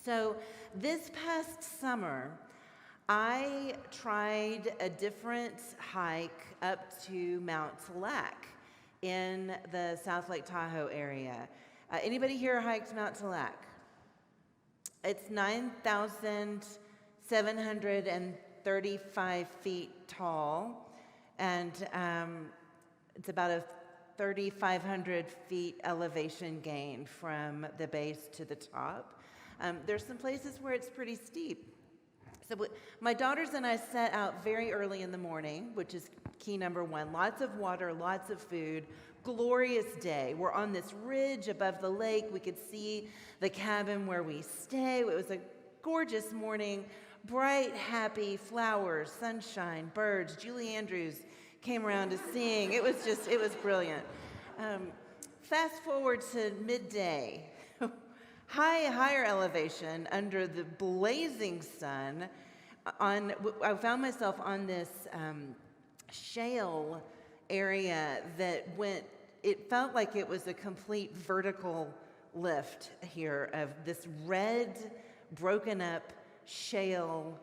So this past summer, I tried a different hike up to Mount Talac in the South Lake Tahoe area. Anybody here hiked Mount Talac? It's 9,735 feet tall, and it's about a 3,500 feet elevation gain from the base to the top. There's some places where it's pretty steep. So my daughters and I set out very early in the morning, which is key number one. Lots of water, lots of food, glorious day. We're on this ridge above the lake. We could see the cabin where we stay. It was a gorgeous morning, bright, happy, flowers, sunshine, birds. Julie Andrews came around to sing. It was brilliant. Fast forward to midday. Higher elevation under the blazing sun. I found myself on this shale area that it felt like it was a complete vertical lift here of this red, broken up shale,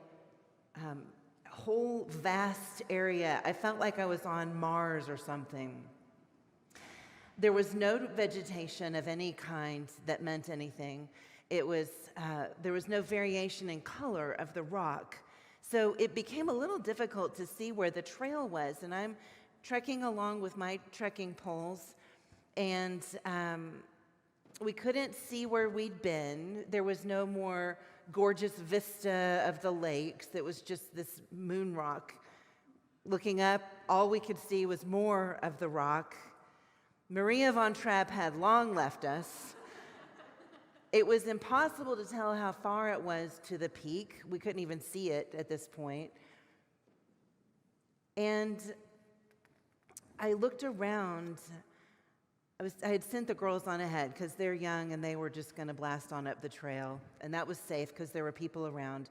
whole vast area. I felt like I was on Mars or something. There was no vegetation of any kind that meant anything. There was no variation in color of the rock. So it became a little difficult to see where the trail was. And I'm trekking along with my trekking poles, and we couldn't see where we'd been. There was no more gorgeous vista of the lakes. It was just this moon rock. Looking up, all we could see was more of the rock. Maria von Trapp had long left us. It was impossible to tell how far it was to the peak. We couldn't even see it at this point. And I looked around. I had sent the girls on ahead because they're young and they were just going to blast on up the trail. And that was safe because there were people around.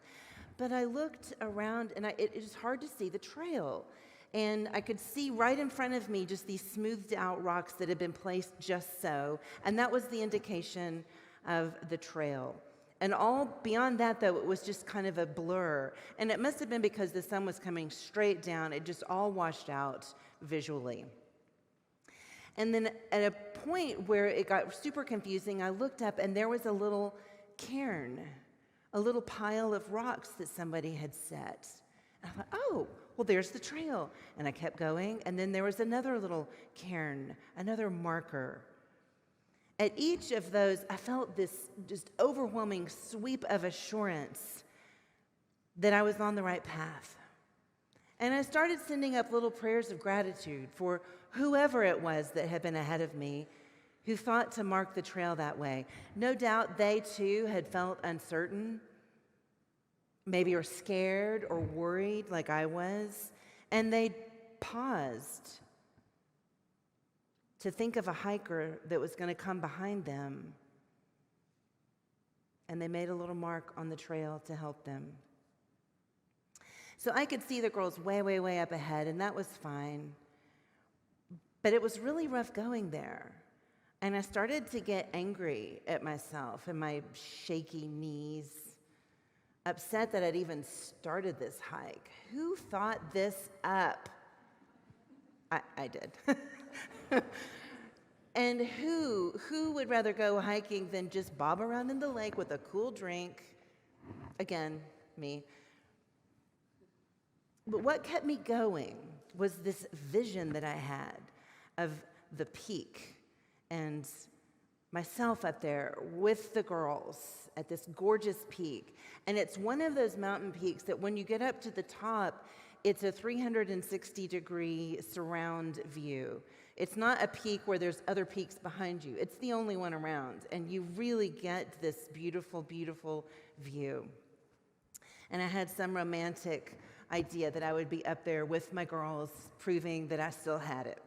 But I looked around and it was hard to see the trail. And I could see right in front of me just these smoothed out rocks that had been placed just so. And that was the indication of the trail. And all beyond that, though, it was just kind of a blur. And it must have been because the sun was coming straight down. It just all washed out visually. And then at a point where it got super confusing, I looked up and there was a little cairn, a little pile of rocks that somebody had set. And I thought, oh, well, there's the trail. And I kept going, and then there was another little cairn, another marker. At each of those, I felt this just overwhelming sweep of assurance that I was on the right path. And I started sending up little prayers of gratitude for whoever it was that had been ahead of me, who thought to mark the trail that way. No doubt they, too, had felt uncertain, maybe or scared or worried like I was, and they paused to think of a hiker that was going to come behind them, and they made a little mark on the trail to help them. So I could see the girls way, way, way up ahead, and that was fine. But it was really rough going there, and I started to get angry at myself and my shaky knees, upset that I'd even started this hike. Who thought this up? I did. And who would rather go hiking than just bob around in the lake with a cool drink? Again, me. But what kept me going was this vision that I had of the peak and myself up there with the girls at this gorgeous peak. And it's one of those mountain peaks that when you get up to the top, it's a 360-degree surround view. It's not a peak where there's other peaks behind you. It's the only one around, and you really get this beautiful, beautiful view. And I had some romantic idea that I would be up there with my girls, proving that I still had it.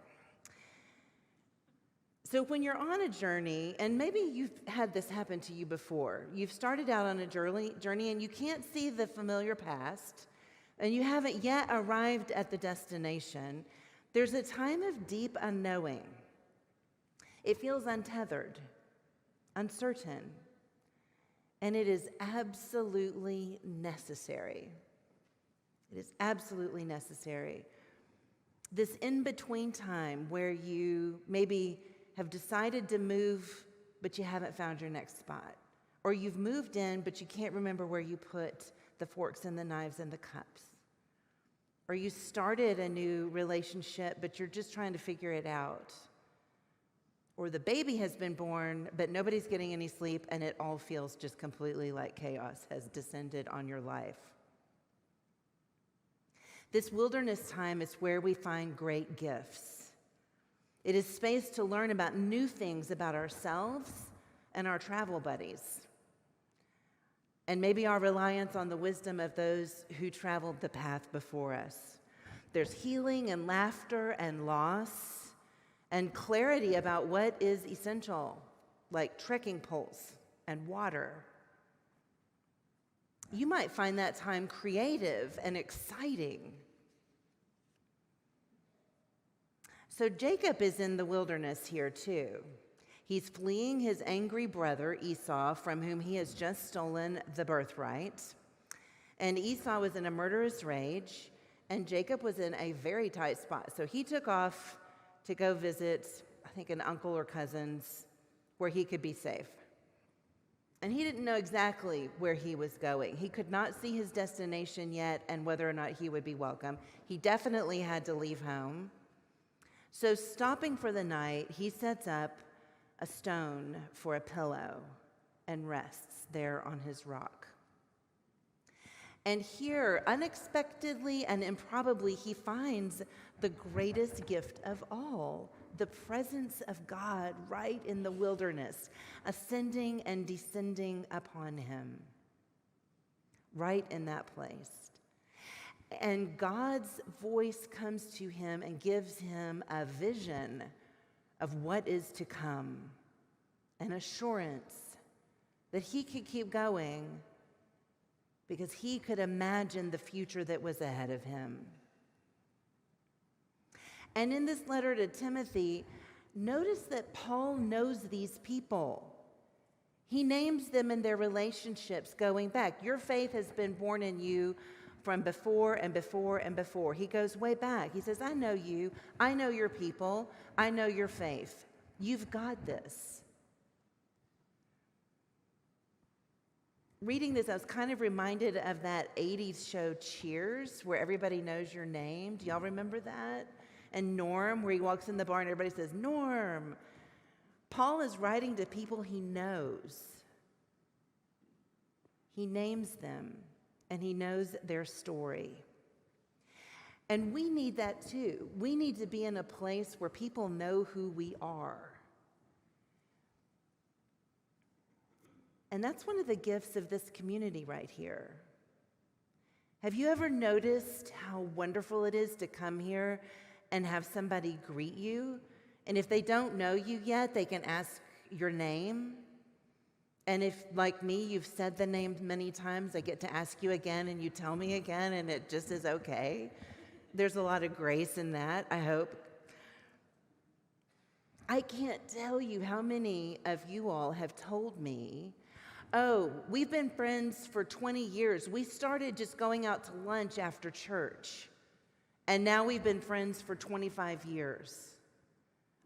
So when you're on a journey, and maybe you've had this happen to you before, you've started out on a journey and you can't see the familiar past, and you haven't yet arrived at the destination, there's a time of deep unknowing. It feels untethered, uncertain. And it is absolutely necessary. It is absolutely necessary. This in-between time where you maybe have decided to move, but you haven't found your next spot. Or you've moved in, but you can't remember where you put the forks and the knives and the cups. Or you started a new relationship, but you're just trying to figure it out. Or the baby has been born, but nobody's getting any sleep, and it all feels just completely like chaos has descended on your life. This wilderness time is where we find great gifts. It is space to learn about new things about ourselves and our travel buddies, and maybe our reliance on the wisdom of those who traveled the path before us. There's healing and laughter and loss and clarity about what is essential, like trekking poles and water. You might find that time creative and exciting. So Jacob is in the wilderness here too. He's fleeing his angry brother Esau, from whom he has just stolen the birthright. And Esau was in a murderous rage, and Jacob was in a very tight spot. So he took off to go visit, I think, an uncle or cousins where he could be safe. And he didn't know exactly where he was going. He could not see his destination yet and whether or not he would be welcome. He definitely had to leave home. So stopping for the night, he sets up a stone for a pillow and rests there on his rock. And here, unexpectedly and improbably, he finds the greatest gift of all, the presence of God right in the wilderness, ascending and descending upon him, right in that place. And God's voice comes to him and gives him a vision of what is to come, an assurance that he could keep going because he could imagine the future that was ahead of him. And in this letter to Timothy, notice that Paul knows these people. He names them in their relationships going back. Your faith has been born in you from before and before and before. He goes way back. He says, I know you. I know your people. I know your faith. You've got this. Reading this, I was kind of reminded of that 80s show Cheers, where everybody knows your name. Do y'all remember that? And Norm, where he walks in the bar and everybody says, Norm. Paul is writing to people he knows. He names them, and he knows their story. And we need that too. We need to be in a place where people know who we are. And that's one of the gifts of this community right here. Have you ever noticed how wonderful it is to come here and have somebody greet you? And if they don't know you yet, they can ask your name. And if, like me, you've said the name many times, I get to ask you again and you tell me again, and it just is okay. There's a lot of grace in that, I hope. I can't tell you how many of you all have told me, oh, we've been friends for 20 years. We started just going out to lunch after church, and now we've been friends for 25 years.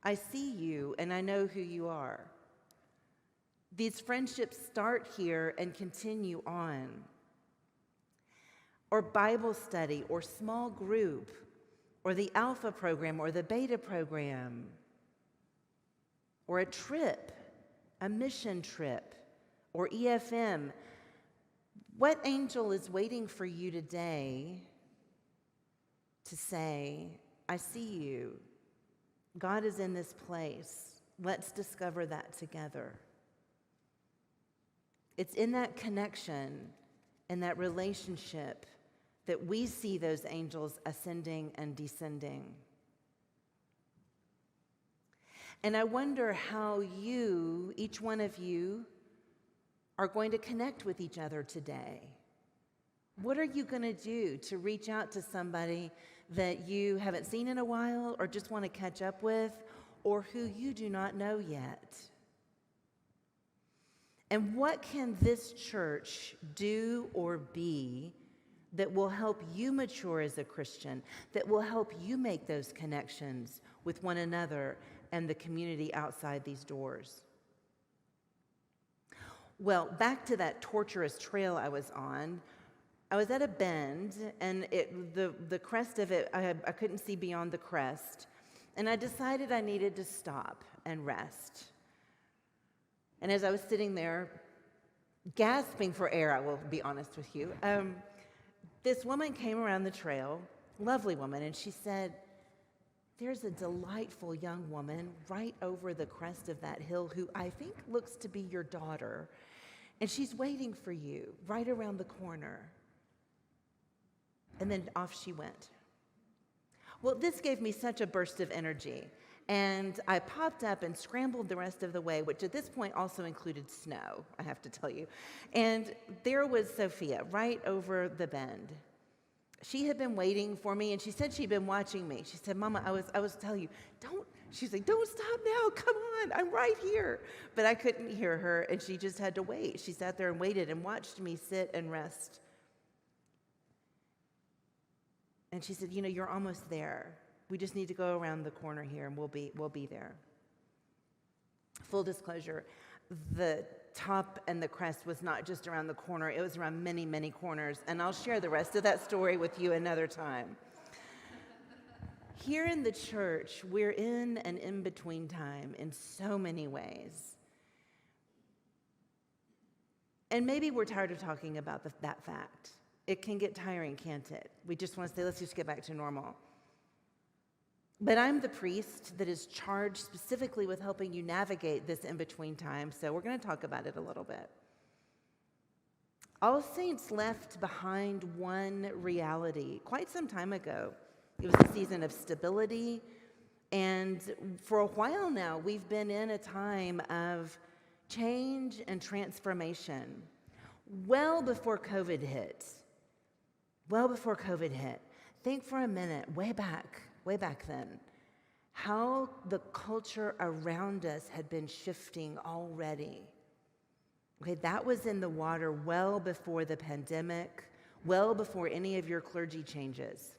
I see you, and I know who you are. These friendships start here and continue on. Or Bible study, or small group, or the Alpha program, or the Beta program, or a trip, a mission trip, or EFM. What angel is waiting for you today to say, I see you. God is in this place. Let's discover that together. It's in that connection, in that relationship, that we see those angels ascending and descending. And I wonder how you, each one of you, are going to connect with each other today. What are you going to do to reach out to somebody that you haven't seen in a while or just want to catch up with, or who you do not know yet? And what can this church do or be that will help you mature as a Christian, that will help you make those connections with one another and the community outside these doors? Well, back to that torturous trail I was on. I was at a bend, and the crest of it, I couldn't see beyond the crest, and I decided I needed to stop and rest. And as I was sitting there, gasping for air, I will be honest with you, this woman came around the trail, lovely woman, and she said, "There's a delightful young woman right over the crest of that hill who I think looks to be your daughter, and she's waiting for you right around the corner." And then off she went. Well, this gave me such a burst of energy. And I popped up and scrambled the rest of the way, which at this point also included snow, I have to tell you. And there was Sophia right over the bend. She had been waiting for me, and she said she'd been watching me. She said, "Mama, I was telling you, she's like, don't stop now, come on, I'm right here." But I couldn't hear her, and she just had to wait. She sat there and waited and watched me sit and rest. And she said, "You're almost there. We just need to go around the corner here, and we'll be there." Full disclosure, the top and the crest was not just around the corner, it was around many, many corners, and I'll share the rest of that story with you another time. Here in the church, we're in an in-between time in so many ways. And maybe we're tired of talking about that fact. It can get tiring, can't it? We just want to say, let's just get back to normal. But I'm the priest that is charged specifically with helping you navigate this in-between time, so we're going to talk about it a little bit. All Saints left behind one reality quite some time ago. It was a season of stability, and for a while now, we've been in a time of change and transformation. Well before COVID hit. Think for a minute, way back then, how the culture around us had been shifting already. Okay, that was in the water well before the pandemic, well before any of your clergy changes.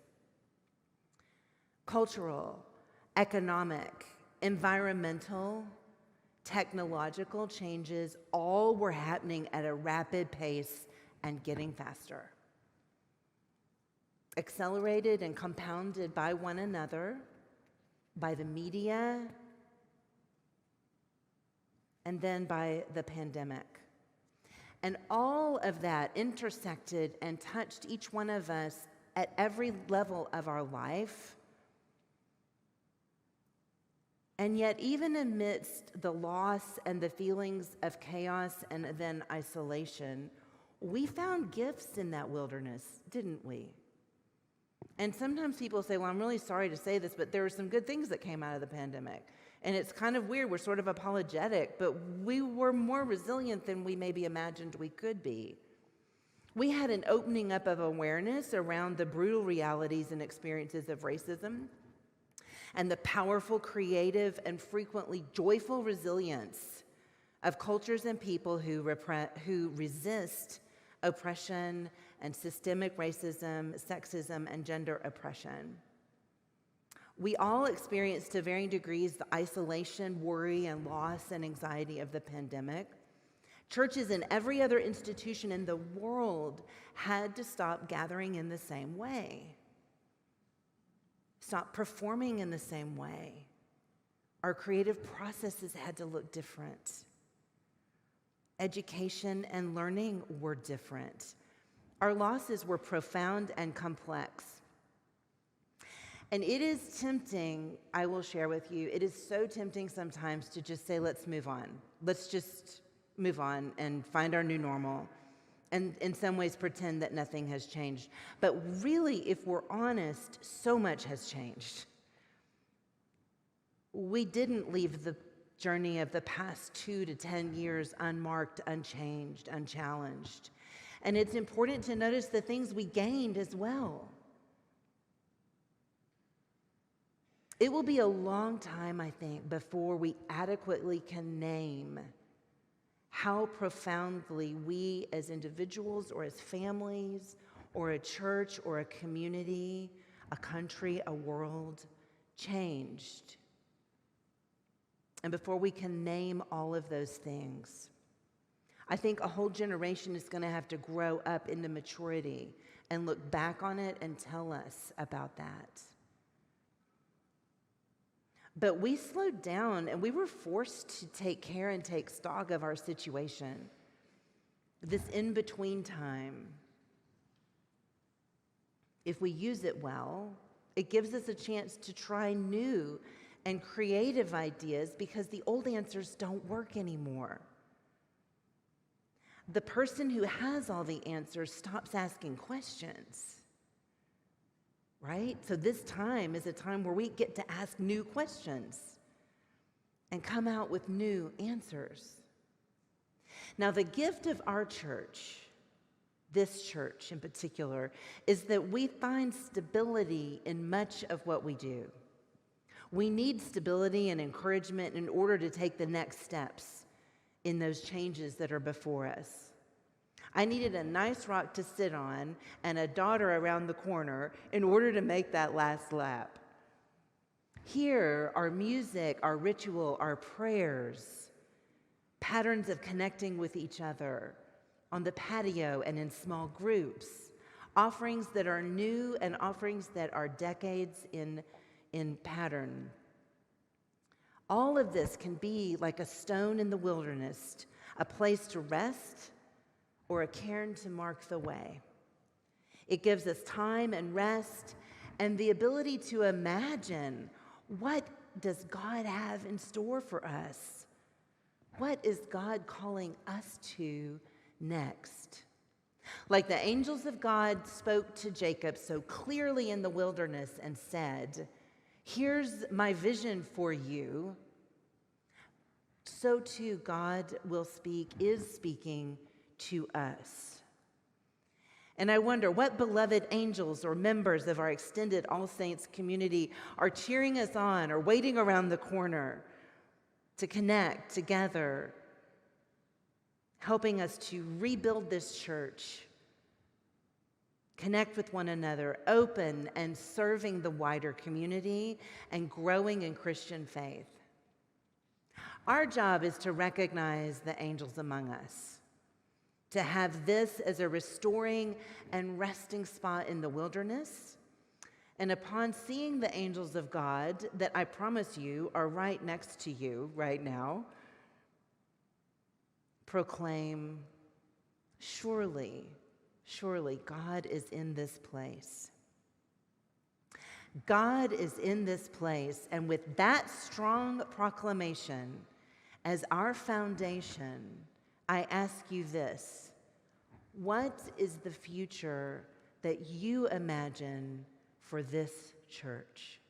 Cultural, economic, environmental, technological changes all were happening at a rapid pace and getting faster. Accelerated and compounded by one another, by the media, and then by the pandemic. And all of that intersected and touched each one of us at every level of our life. And yet, even amidst the loss and the feelings of chaos and then isolation, we found gifts in that wilderness, didn't we? And sometimes people say, well, I'm really sorry to say this, but there were some good things that came out of the pandemic. And it's kind of weird, we're sort of apologetic, but we were more resilient than we maybe imagined we could be. We had an opening up of awareness around the brutal realities and experiences of racism and the powerful, creative, and frequently joyful resilience of cultures and people who resist oppression and systemic racism, sexism, and gender oppression. We all experienced to varying degrees the isolation, worry, and loss and anxiety of the pandemic. Churches and every other institution in the world had to stop gathering in the same way, stop performing in the same way. Our creative processes had to look different. Education and learning were different. Our losses were profound and complex. And it is tempting, I will share with you, it is so tempting sometimes to just say, let's move on. Let's just move on and find our new normal. And in some ways pretend that nothing has changed. But really, if we're honest, so much has changed. We didn't leave the journey of the past 2 to 10 years unmarked, unchanged, unchallenged. And it's important to notice the things we gained as well. It will be a long time, I think, before we adequately can name how profoundly we as individuals or as families or a church or a community, a country, a world changed. And before we can name all of those things, I think a whole generation is going to have to grow up into maturity and look back on it and tell us about that. But we slowed down and we were forced to take care and take stock of our situation, this in-between time. If we use it well, it gives us a chance to try new and creative ideas because the old answers don't work anymore. The person who has all the answers stops asking questions. Right? So this time is a time where we get to ask new questions and come out with new answers. Now, the gift of our church, this church in particular, is that we find stability in much of what we do. We need stability and encouragement in order to take the next steps in those changes that are before us. I needed a nice rock to sit on and a daughter around the corner in order to make that last lap. Here, our music, our ritual, our prayers, patterns of connecting with each other on the patio and in small groups, offerings that are new and offerings that are decades in pattern. All of this can be like a stone in the wilderness, a place to rest, or a cairn to mark the way. It gives us time and rest and the ability to imagine, what does God have in store for us? What is God calling us to next? Like the angels of God spoke to Jacob so clearly in the wilderness and said, "Here's my vision for you," so too God is speaking to us. And I wonder what beloved angels or members of our extended All Saints community are cheering us on or waiting around the corner to connect together, helping us to rebuild this church, connect with one another, open and serving the wider community, and growing in Christian faith. Our job is to recognize the angels among us, to have this as a restoring and resting spot in the wilderness. And upon seeing the angels of God that I promise you are right next to you right now, proclaim, surely, surely God is in this place. God is in this place, and with that strong proclamation as our foundation, I ask you this: what is the future that you imagine for this church?